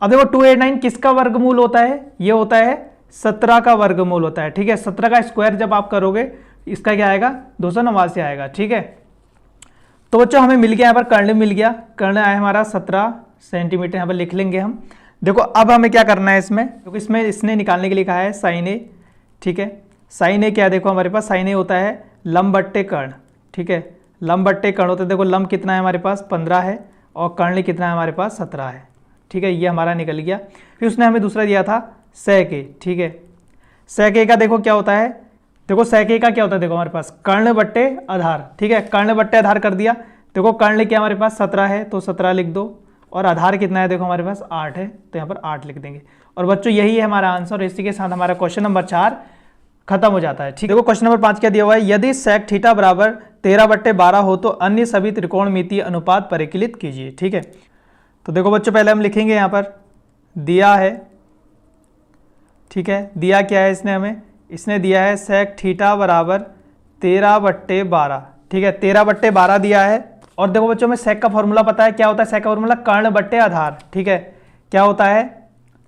Speaker 1: अब देखो 289 किसका वर्गमूल होता है? ये होता है 17 का वर्गमूल होता है। ठीक है, 17 का स्क्वायर जब आप करोगे इसका क्या आएगा? 289 आएगा। ठीक है, तो बच्चों हमें मिल गया यहाँ पर कर्ण मिल गया, कर्ण आया हमारा 17 सेंटीमीटर, यहाँ पर लिख लेंगे हम। देखो अब हमें क्या करना है इसमें, क्योंकि इसमें इसने निकालने के लिए कहा है साइन ए। ठीक है, साइन ए क्या है? देखो हमारे पास साइन ए होता है लंब बट्टे कर्ण। ठीक है, लंब बट्टे कर्ण होता है, देखो लंब कितना है हमारे पास? 15 है, और कर्ण कितना है हमारे पास? 17 है। ठीक है, ये हमारा निकल गया। फिर उसने हमें दूसरा दिया था सेक ए। ठीक है, सेक ए का देखो क्या होता है? देखो सेक ए का क्या होता है? देखो हमारे पास कर्ण बट्टे आधार। ठीक है, कर्ण बट्टे आधार कर दिया। देखो कर्ण क्या हमारे पास? 17 है, तो 17 लिख दो, और आधार कितना है? देखो हमारे पास 8 है, तो यहाँ पर 8 लिख देंगे। और बच्चों यही है हमारा आंसर, और इसी के साथ हमारा क्वेश्चन नंबर 4 खत्म हो जाता है। ठीक, देखो क्वेश्चन नंबर 5 क्या दिया हुआ है? यदि सेक थीटा बराबर 13/12 हो तो अन्य सभी त्रिकोणमितीय अनुपात परिकलित कीजिए। ठीक है, तो देखो बच्चों पहले हम लिखेंगे यहाँ पर दिया है, ठीक है, दिया क्या है इसने हमें, इसने दिया है सेक थीटा बराबर 13/12, ठीक है, 13/12 दिया है। और देखो बच्चों में सेक का फॉर्मूला पता है, क्या होता है सेक का फॉर्मूला, कर्ण बट्टे आधार, ठीक है, क्या होता है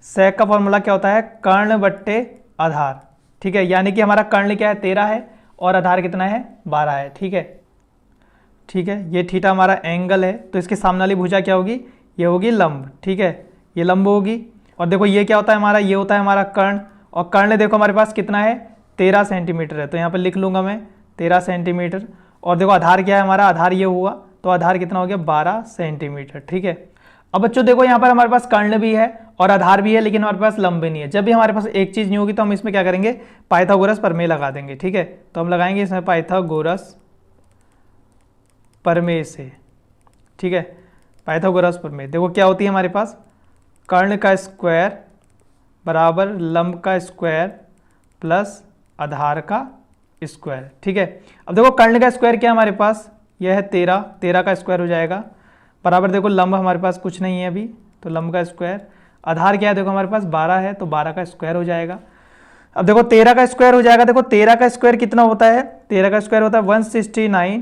Speaker 1: सेक का फॉर्मूला, क्या होता है कर्ण बट्टे आधार, ठीक है, यानी कि हमारा कर्ण क्या है 13 है और आधार कितना है 12 है, ठीक है, ठीक है, ये थीटा हमारा एंगल है, तो इसके सामने वाली भुजा क्या होगी, ये होगी लंब, ठीक है, ये लंब होगी। और देखो ये क्या होता है हमारा, ये होता है हमारा कर्ण, और कर्ण देखो हमारे पास कितना है 13 सेंटीमीटर है, तो यहाँ पर लिख लूंगा मैं 13 सेंटीमीटर। और देखो आधार क्या है हमारा, आधार ये हुआ, तो आधार कितना हो गया 12 सेंटीमीटर, ठीक है। अब बच्चों देखो यहाँ पर हमारे पास कर्ण भी है और आधार भी है, लेकिन हमारे पास लंब भी नहीं है। जब भी हमारे पास एक चीज नहीं होगी तो हम इसमें क्या करेंगे, पाइथागोरस प्रमेय लगा देंगे, ठीक है, तो हम लगाएंगे इसमें पाइथागोरस प्रमेय से, ठीक है, पाइथागोरस प्रमेय। देखो क्या होती है हमारे पास, कर्ण का स्क्वायर बराबर लंब का स्क्वायर प्लस आधार का स्क्वायर, ठीक है। अब देखो कर्ण का स्क्वायर क्या है हमारे पास, यह है 13 का स्क्वायर हो जाएगा, बराबर देखो लंब हमारे पास कुछ नहीं है अभी, तो लंब का स्क्वायर, आधार क्या है देखो हमारे पास 12 है, तो 12 का स्क्वायर हो जाएगा। अब देखो 13 का स्क्वायर हो जाएगा, देखो 13 का स्क्वायर कितना होता है, 13 का स्क्वायर होता है 169,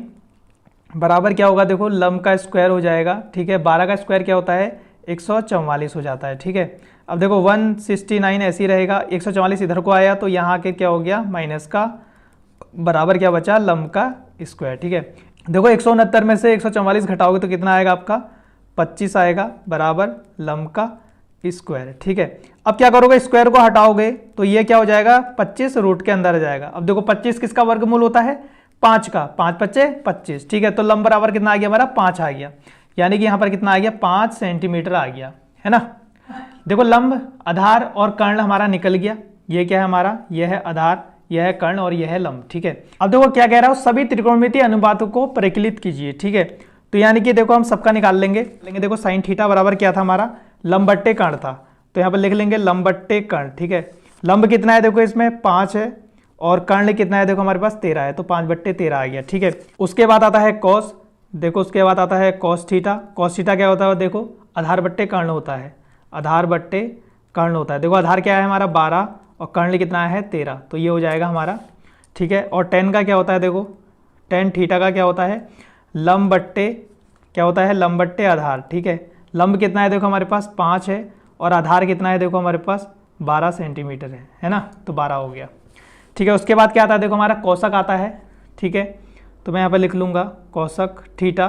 Speaker 1: बराबर क्या होगा देखो लंब का स्क्वायर हो जाएगा, ठीक है, 12 का स्क्वायर क्या होता है 144 हो जाता है, ठीक है। अब देखो 169 ऐसे ही रहेगा, 144 इधर को आया तो यहाँ के क्या हो गया माइनस का, बराबर क्या बचा लंब का स्क्वायर, ठीक है। देखो 169 में से 144 घटाओगे तो कितना आएगा आपका 25 आएगा, बराबर लंब का स्क्वायर, ठीक है। अब क्या करोगे, स्क्वायर को हटाओगे तो ये क्या हो जाएगा 25 रूट के अंदर आ जाएगा। अब देखो 25 किसका वर्गमूल होता है 5 का, 5 पच्चे 25, ठीक है, तो लंब बराबर कितना आ गया हमारा 5 आ गया, यानी कि यहाँ पर कितना आ गया 5 सेंटीमीटर आ गया, है ना। देखो लंब आधार और कर्ण हमारा निकल गया, ये क्या है हमारा, यह है आधार, यह है कर्ण और यह है लंब, ठीक है। अब देखो क्या कह रहा है, सभी त्रिकोणमितीय अनुपातों को परिकलित कीजिए, ठीक है, तो यानी कि देखो हम सबका निकाल लेंगे, देखो साइन थीटा बराबर क्या था हमारा लंब बट्टे कर्ण था, तो यहाँ पर लिख लेंगे लंब बट्टे कर्ण, ठीक है। लंब कितना है देखो इसमें 5 है और कर्ण कितना है देखो हमारे पास 13 है, तो 5/13 आ गया, ठीक है। उसके बाद आता है कॉस, देखो उसके बाद आता है कॉस थीटा, कॉस थीटा क्या होता है देखो आधार बट्टे कर्ण होता है, आधार बट्टे कर्ण होता है। देखो आधार क्या है हमारा 12 और कर्ण कितना है 13, तो ये हो जाएगा हमारा, ठीक है। और टेन का क्या होता है देखो, टेन थीटा का क्या होता है लंब बट्टे क्या होता है लंब बट्टे आधार, ठीक है। लंब कितना है देखो हमारे पास 5 है और आधार कितना है देखो हमारे पास 12 सेंटीमीटर है ना, तो 12 हो गया, ठीक है। उसके बाद क्या आता है देखो हमारा कौशक आता है, ठीक है, तो मैं यहाँ पर लिख लूँगा कौशक थीटा,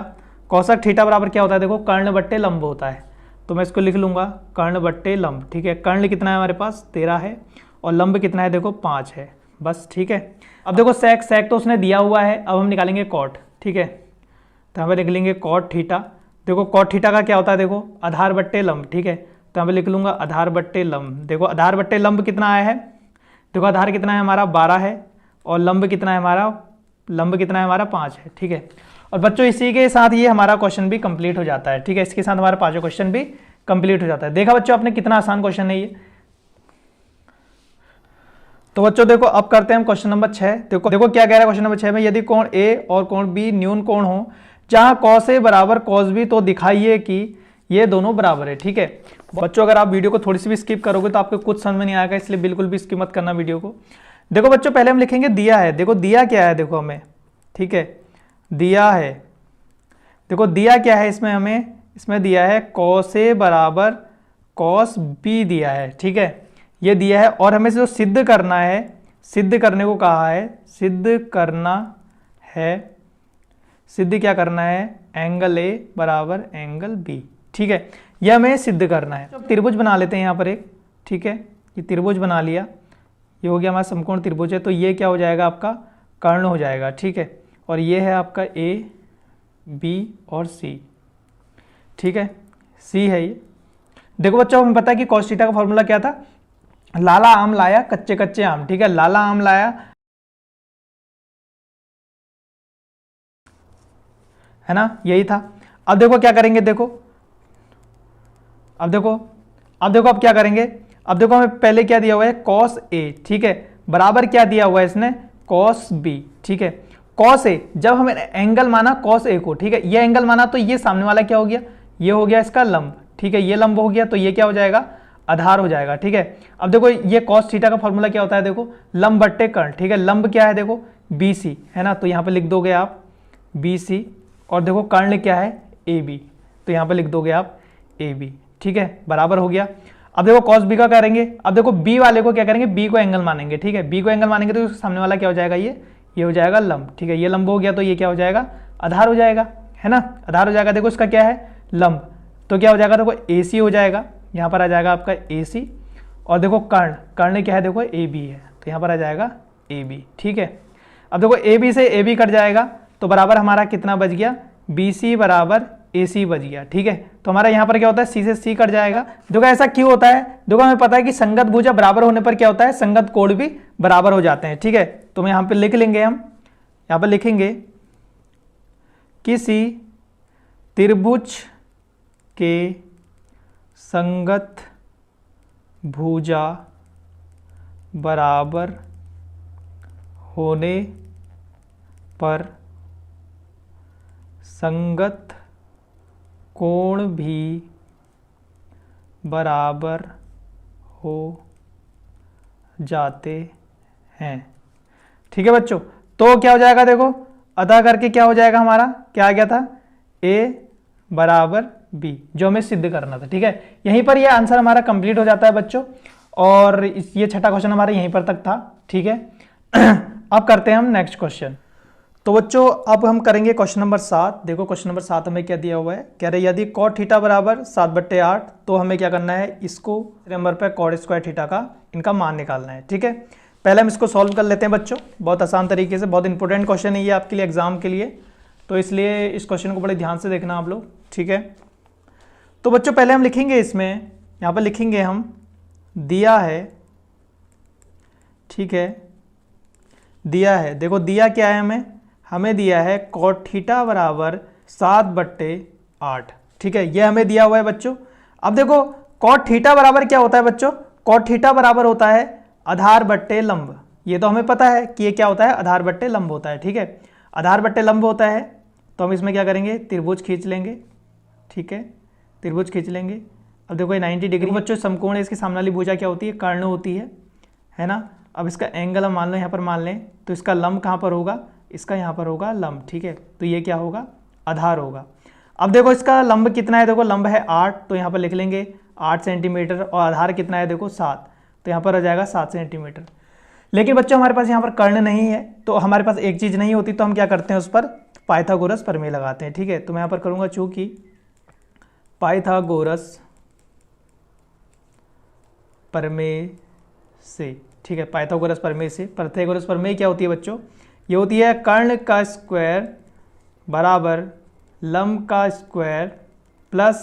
Speaker 1: कौशक थीटा बराबर क्या होता है देखो कर्ण बट्टे लंब होता है, तो मैं इसको लिख लूँगा कर्ण बट्टे लंब, ठीक है। कर्ण कितना है हमारे पास 13 है और लंब कितना है देखो 5 है, बस, ठीक है। अब देखो सेक, सेक तो उसने दिया हुआ है, अब हम निकालेंगे कॉट, ठीक है, तो यहाँ पर लिख लेंगे कॉट थीटा। देखो कॉट थीटा का क्या होता है देखो आधार बट्टे लंब, ठीक है, तो यहाँ पर लिख लूँगा आधार बट्टे लंब। देखो आधार बट्टे लंब कितना आया है, देखो आधार कितना है हमारा 12 है और लंब कितना है हमारा 5 है, ठीक है। और बच्चों इसी के साथ ये हमारा क्वेश्चन भी कंप्लीट हो जाता है, ठीक है, इसके साथ हमारा 5वां क्वेश्चन भी कंप्लीट हो जाता है। देखा बच्चों आपने कितना आसान क्वेश्चन है ये। तो बच्चों देखो अब करते हैं हम क्वेश्चन नंबर 6। देखो क्या कह रहा है क्वेश्चन नंबर 6 में, यदि कोण ए और कोण बी न्यून कोण हो जहां कॉस ए बराबर कॉस बी, तो दिखाइए कि ये दोनों बराबर है, ठीक है। बच्चों अगर आप वीडियो को थोड़ी सी भी स्किप करोगे तो आपको कुछ समझ में नहीं आएगा, इसलिए बिल्कुल भी स्किप मत करना वीडियो को। देखो बच्चों पहले हम लिखेंगे दिया है, देखो दिया क्या है देखो हमें, ठीक है, दिया है, देखो दिया क्या है इसमें हमें, इसमें दिया है कॉस ए बराबर कॉस बी दिया है, ठीक है, ये दिया है। और हमें जो सिद्ध करना है, सिद्ध करने को कहा है, सिद्ध करना है, सिद्ध क्या करना है एंगल ए बराबर एंगल बी, ठीक है, यह हमें सिद्ध करना है। तो त्रिभुज बना लेते हैं यहाँ पर एक, ठीक है, ये त्रिभुज बना लिया, ये हो गया हमारा समकोण त्रिभुज है, तो ये क्या हो जाएगा आपका कर्ण हो जाएगा, ठीक है। और ये है आपका ए बी और सी, ठीक है, सी है ये। देखो बच्चों हमें पता है कि कॉस थीटा का फॉर्मूला क्या था, लाला आम लाया कच्चे कच्चे आम, ठीक है, लाला आम लाया, है ना, यही था। अब देखो क्या करेंगे, देखो अब क्या करेंगे, अब देखो हमें पहले क्या दिया हुआ है कॉस ए, ठीक है, बराबर क्या दिया हुआ है इसने कॉस बी, ठीक है। कॉस ए जब हमें एंगल माना कॉस ए को, ठीक है, ये एंगल माना तो ये सामने वाला क्या हो गया, ये हो गया इसका लंब, ठीक है, ये लंब हो गया, तो ये क्या हो जाएगा, आधार हो जाएगा। ठीक है, अब देखो ये कॉस थीटा का फॉर्मूला क्या होता है, देखो लंब बट्टे कर्ण। ठीक है, लंब क्या है, देखो BC है ना, तो यहाँ पे लिख दोगे आप BC, और देखो कर्ण क्या है, AB, तो यहाँ पे लिख दोगे आप AB। ठीक है, बराबर हो गया। अब देखो cos B का करेंगे, अब देखो B वाले को क्या करेंगे, B को एंगल मानेंगे। ठीक है, B को एंगल मानेंगे तो सामने वाला क्या हो जाएगा, ये हो जाएगा लंब। ठीक है, ये लंब हो गया, तो ये क्या हो जाएगा, आधार हो जाएगा, है ना, आधार हो जाएगा। देखो इसका क्या है, लंब, तो क्या हो जाएगा, देखो AC हो जाएगा, यहाँ पर आ जाएगा आपका AC, और देखो कर्ण क्या है, देखो AB है, तो यहाँ पर आ जाएगा AB। ठीक है, अब देखो AB से AB कट जाएगा, तो बराबर हमारा कितना बच गया, BC बराबर AC बच गया। ठीक है, तो हमारा यहाँ पर क्या होता है, C से C कट जाएगा। देखो ऐसा क्यों होता है, देखो हमें पता है कि संगत भुजा बराबर होने पर क्या होता है, संगत कोण भी बराबर हो जाते हैं। ठीक है, तो हम यहाँ पे लिख लेंगे, हम यहाँ पर लिखेंगे किसी त्रिभुज के संगत भुजा बराबर होने पर संगत कोण भी बराबर हो जाते हैं। ठीक है बच्चों, तो क्या हो जाएगा, देखो अतः करके क्या हो जाएगा, हमारा क्या आ गया था, A बराबर B, जो हमें सिद्ध करना था। ठीक है, यहीं पर ये आंसर हमारा कंप्लीट हो जाता है बच्चों, और ये छठा क्वेश्चन हमारा यहीं पर तक था। ठीक है, अब करते हैं हम नेक्स्ट क्वेश्चन। तो बच्चों अब हम करेंगे क्वेश्चन नंबर 7। देखो क्वेश्चन नंबर 7 हमें क्या दिया हुआ है, कह रहे यदि कॉट थीटा बराबर 7/8, तो हमें क्या करना है, इसको नंबर पर कॉट स्क्वायर थीटा का इनका मान निकालना है। ठीक है, पहले हम इसको सॉल्व कर लेते हैं बच्चों, बहुत आसान तरीके से, बहुत इंपॉर्टेंट क्वेश्चन है ये आपके लिए एग्जाम के लिए, तो इसलिए इस क्वेश्चन को बड़े ध्यान से देखना आप लोग। ठीक है, तो बच्चों पहले हम लिखेंगे, इसमें यहाँ पर लिखेंगे हम, दिया है, ठीक है, दिया है, देखो दिया क्या है, हमें दिया है कॉट थीटा बराबर 7/8। ठीक है, ये हमें दिया हुआ है बच्चों। अब देखो कॉट थीटा बराबर क्या होता है बच्चों, कॉट थीटा बराबर होता है आधार बट्टे लंब, ये तो हमें पता है कि ये क्या होता है, आधार बट्टे लंब होता है। ठीक है, आधार बट्टे लंब होता है, तो हम इसमें क्या करेंगे, त्रिभुज खींच लेंगे। ठीक है, त्रिभुज खींच लेंगे। अब देखो ये 90 डिग्री बच्चों समकोण है, इसकी सामने वाली भुजा क्या होती है, कर्ण होती है ना। अब इसका एंगल हम मान लो यहाँ पर मान लें, तो इसका लंब कहाँ पर होगा, इसका यहाँ पर होगा लंब। ठीक है, तो ये क्या होगा, आधार होगा। अब देखो इसका लंब कितना है, देखो लंब है 8, तो यहाँ पर लिख लेंगे 8 सेंटीमीटर, और आधार कितना है, देखो 7, तो यहाँ पर आ जाएगा 7 सेंटीमीटर। लेकिन बच्चों हमारे पास यहाँ पर कर्ण नहीं है, तो हमारे पास एक चीज़ नहीं होती, तो हम क्या करते हैं, उस पर पाइथागोरस प्रमेय लगाते हैं। ठीक है, तो मैं यहाँ पर करूँगा, चूँकि पाइथागोरस प्रमेय से, ठीक है, पाइथागोरस प्रमेय से, पाइथागोरस प्रमेय क्या होती है बच्चों, ये होती है कर्ण का स्क्वायर बराबर लंब का स्क्वायर प्लस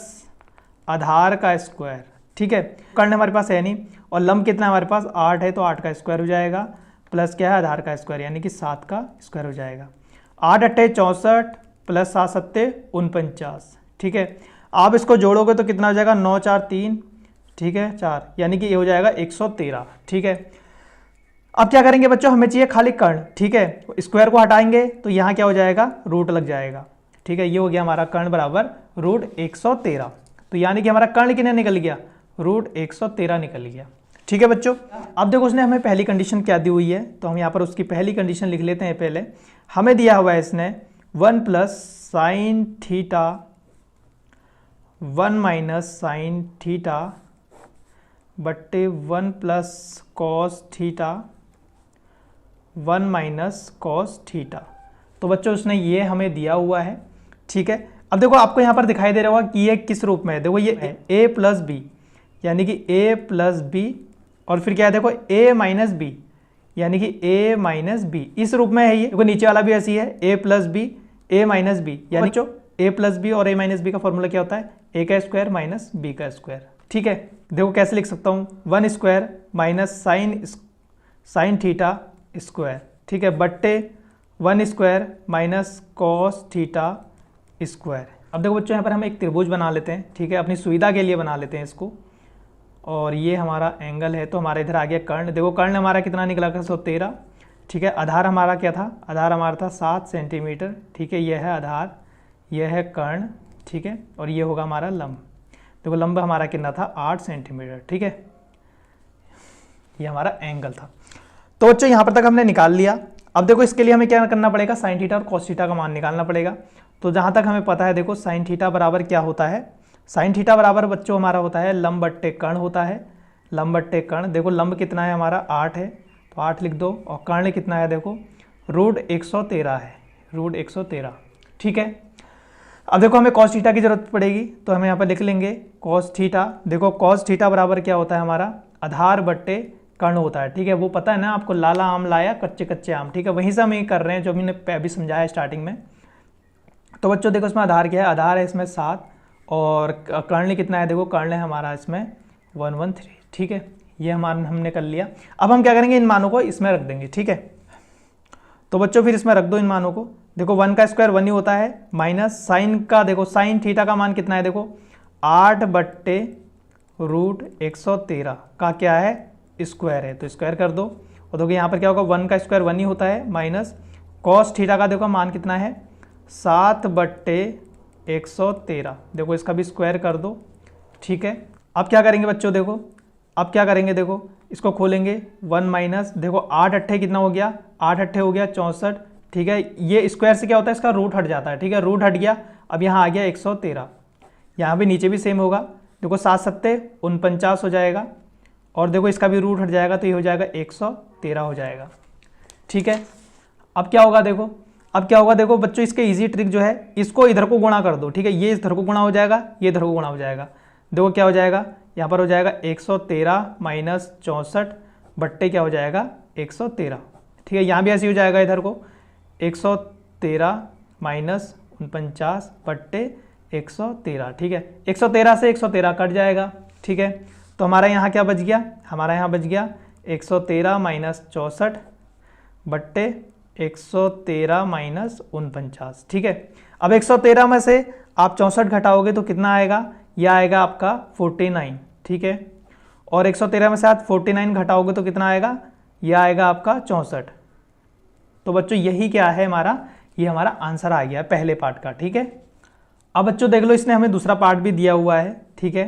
Speaker 1: आधार का स्क्वायर। ठीक है, कर्ण हमारे पास है नहीं, और लंब कितना है हमारे पास, 8 है, तो 8 का स्क्वायर हो जाएगा, प्लस क्या है, आधार का स्क्वायर, यानी कि 7 का स्क्वायर हो जाएगा। 8 × 8 = 64 प्लस 7 × 7 = 49। ठीक है, आप इसको जोड़ोगे तो कितना हो जाएगा, 9 × 4 = 3, ठीक है 4, यानी कि ये हो जाएगा 113। ठीक है, अब क्या करेंगे बच्चों, हमें चाहिए खाली कर्ण। ठीक है, स्क्वायर को हटाएंगे तो यहाँ क्या हो जाएगा, रूट लग जाएगा। ठीक है, ये हो गया हमारा कर्ण बराबर √113, तो यानी कि हमारा कर्ण कितने निकल गया, √113 निकल गया। ठीक है बच्चों, अब देखो उसने हमें पहली कंडीशन क्या दी हुई है, तो हम यहाँ पर उसकी पहली कंडीशन लिख लेते हैं। पहले हमें दिया हुआ है इसने 1 + sin थीटा 1 - sin थीटा बट्टे 1 + cos थीटा 1 - cos थीटा। तो बच्चों उसने ये हमें दिया हुआ है। ठीक है, अब देखो आपको यहाँ पर दिखाई दे रहा होगा कि ये किस रूप में है, देखो ये a + b, यानी कि a + b, और फिर क्या है, देखो a - b, यानी कि a - b, इस रूप में है ये। देखो नीचे वाला भी ऐसी है, a + b a - b, यानी जो a + b और a - b का फॉर्मूला क्या होता है, a का स्क्वायर माइनस b का स्क्वायर। ठीक है, देखो कैसे लिख सकता हूँ, 1 square minus sine theta square, ठीक है, बट्टे 1 square minus cos theta square. अब देखो बच्चों यहाँ पर हम एक त्रिभुज बना लेते हैं। ठीक है, अपनी सुविधा के लिए बना लेते हैं इसको, और ये हमारा एंगल है, तो हमारे इधर आ गया कर्ण। देखो कर्ण हमारा कितना निकला, 113। ठीक है, आधार हमारा क्या था, आधार हमारा था 7 सेंटीमीटर। ठीक है, यह है आधार, यह है कर्ण, ठीक है, और ये होगा हमारा लंब। देखो लंब हमारा कितना था 8 सेंटीमीटर, ठीक है, ये हमारा एंगल था। तो बच्चों यहाँ पर तक हमने निकाल लिया। अब देखो इसके लिए हमें क्या करना पड़ेगा, साइन थीटा और कॉस थीटा का मान निकालना पड़ेगा। तो जहाँ तक हमें पता है देखो साइन थीटा बराबर क्या होता है, साइन थीटा बराबर बच्चों हमारा होता है लंब बट्टे कर्ण होता है, लंब बट्टे कर्ण। देखो लंब कितना है हमारा 8 है, तो 8 लिख दो, और कर्ण कितना है देखो √113 है, √113, ठीक है। अब देखो हमें कॉस थीटा की जरूरत पड़ेगी, तो हमें यहाँ पर लिख लेंगे कॉस थीटा। देखो कॉस थीटा बराबर क्या होता है हमारा आधार बट्टे कर्ण होता है, ठीक है। वो पता है ना आपको, लाला आम लाया कच्चे कच्चे आम, ठीक है, वहीं से हम ये कर रहे हैं जो मैंने अभी समझाया स्टार्टिंग में। तो बच्चों देखो इसमें आधार क्या है, आधार है इसमें 7 और कर्ण कितना है देखो, कर्ण है हमारा इसमें 113, ठीक है। ये हमने कर लिया। अब हम क्या करेंगे, इन मानों को इसमें रख देंगे, ठीक है। तो बच्चों फिर इसमें रख दो इन मानों को। देखो 1 का स्क्वायर 1 ही होता है, माइनस साइन का, देखो साइन थीटा का मान कितना है देखो 8 बट्टे √113 का क्या है स्क्वायर है, तो स्क्वायर कर दो। और देखो यहाँ पर क्या होगा 1 का स्क्वायर 1 ही होता है, माइनस कॉस थीटा का देखो मान कितना है 7 बट्टे 113, देखो इसका भी स्क्वायर कर दो, ठीक है। अब क्या करेंगे बच्चों, देखो अब क्या करेंगे, देखो इसको खोलेंगे 1 माइनस, देखो 8 अट्ठे कितना हो गया, 8 अट्ठे हो गया 64, ठीक है। ये स्क्वायर से क्या होता है, इसका रूट हट जाता है, ठीक है, रूट हट गया। अब यहाँ आ गया 113, यहाँ भी नीचे भी सेम होगा, देखो 7 सत्ते 49 हो जाएगा, और देखो इसका भी रूट हट जाएगा, तो ये हो जाएगा 113 हो जाएगा, ठीक है। अब क्या होगा देखो, अब क्या होगा देखो बच्चों, इसके इजी ट्रिक जो है, इसको इधर को गुणा कर दो, ठीक है, ये इधर को गुणा हो जाएगा, ये इधर को गुणा हो जाएगा। देखो क्या हो जाएगा, यहाँ पर हो जाएगा 113 माइनस 64 बट्टे क्या हो जाएगा 113, ठीक है। यहाँ भी ऐसे हो जाएगा, इधर को 113 माइनस 49 बट्टे 113, ठीक है। 113 से 113 कट जाएगा, ठीक है। तो हमारा यहाँ क्या बच गया, हमारा यहाँ बच गया 113 माइनस 64 बट्टे 113 माइनस 49, ठीक है। अब 113 में से आप 64 घटाओगे तो कितना आएगा, यह आएगा आपका 49, ठीक है। और 113 में से आप 49 घटाओगे तो कितना आएगा, यह आएगा आपका 64। तो बच्चों यही क्या है हमारा, ये हमारा आंसर आ गया पहले पार्ट का, ठीक है। अब बच्चों देख लो, इसने हमें दूसरा पार्ट भी दिया हुआ है, ठीक है।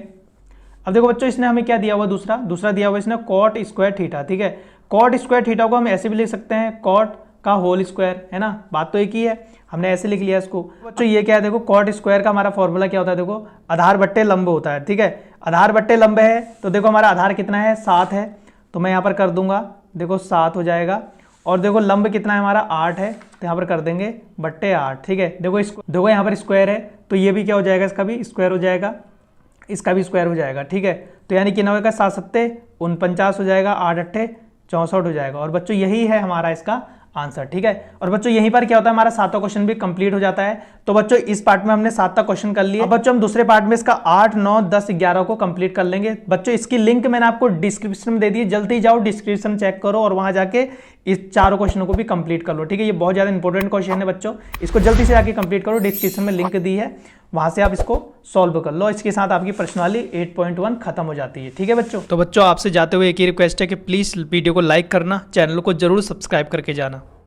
Speaker 1: अब देखो बच्चों इसने हमें क्या दिया हुआ, दूसरा दिया हुआ इसने कॉट स्क्वायर थीटा, ठीक है। कॉट स्क्वायर थीटा को हम ऐसे भी लिख सकते हैं कॉट का होल स्क्वायर, है ना, बात तो एक ही है, हमने ऐसे लिख लिया इसको। बच्चों ये क्या है देखो, कॉट स्क्वायर का हमारा फॉर्मूला क्या होता है देखो, आधार बट्टे लंब होता है, ठीक है। आधार बट्टे लंब है, तो देखो हमारा आधार कितना है 7 है, तो मैं यहाँ पर कर दूंगा, देखो 7 हो जाएगा। और देखो लंब कितना है हमारा 8 है, तो यहाँ पर कर देंगे बट्टे 8, ठीक है। देखो यहाँ पर स्क्वायर है, तो ये भी क्या हो जाएगा, इसका भी स्क्वायर हो जाएगा, इसका भी स्क्वायर हो जाएगा, ठीक है। तो यानी कि 9 का 7 सत्ते 49 हो जाएगा, 8 अट्ठे 64 हो जाएगा। और बच्चों यही है हमारा इसका आंसर, ठीक है। और बच्चों यहीं पर क्या होता है, हमारा 7वां क्वेश्चन भी कंप्लीट हो जाता है। तो बच्चों इस पार्ट में हमने 7वां क्वेश्चन कर लिया। अब बच्चों हम दूसरे पार्ट में इसका 8, 9, 10, 11 को कंप्लीट कर लेंगे। बच्चों इसकी लिंक मैंने आपको डिस्क्रिप्शन में दे दी, जल्दी जाओ डिस्क्रिप्शन चेक करो और वहां जाके इस चारों क्वेश्चनों को भी कंप्लीट कर लो, ठीक है। ये बहुत ज्यादा इंपॉर्टेंट क्वेश्चन है बच्चों, इसको जल्दी से जाके कंप्लीट करो, डिस्क्रिप्शन में लिंक दी है, वहां से आप इसको सॉल्व कर लो। इसके साथ आपकी प्रश्नावली 8.1 खत्म हो जाती है, ठीक है बच्चों। तो बच्चों आपसे जाते हुए एक ही रिक्वेस्ट है कि प्लीज वीडियो को लाइक करना, चैनल को जरूर सब्सक्राइब करके जाना।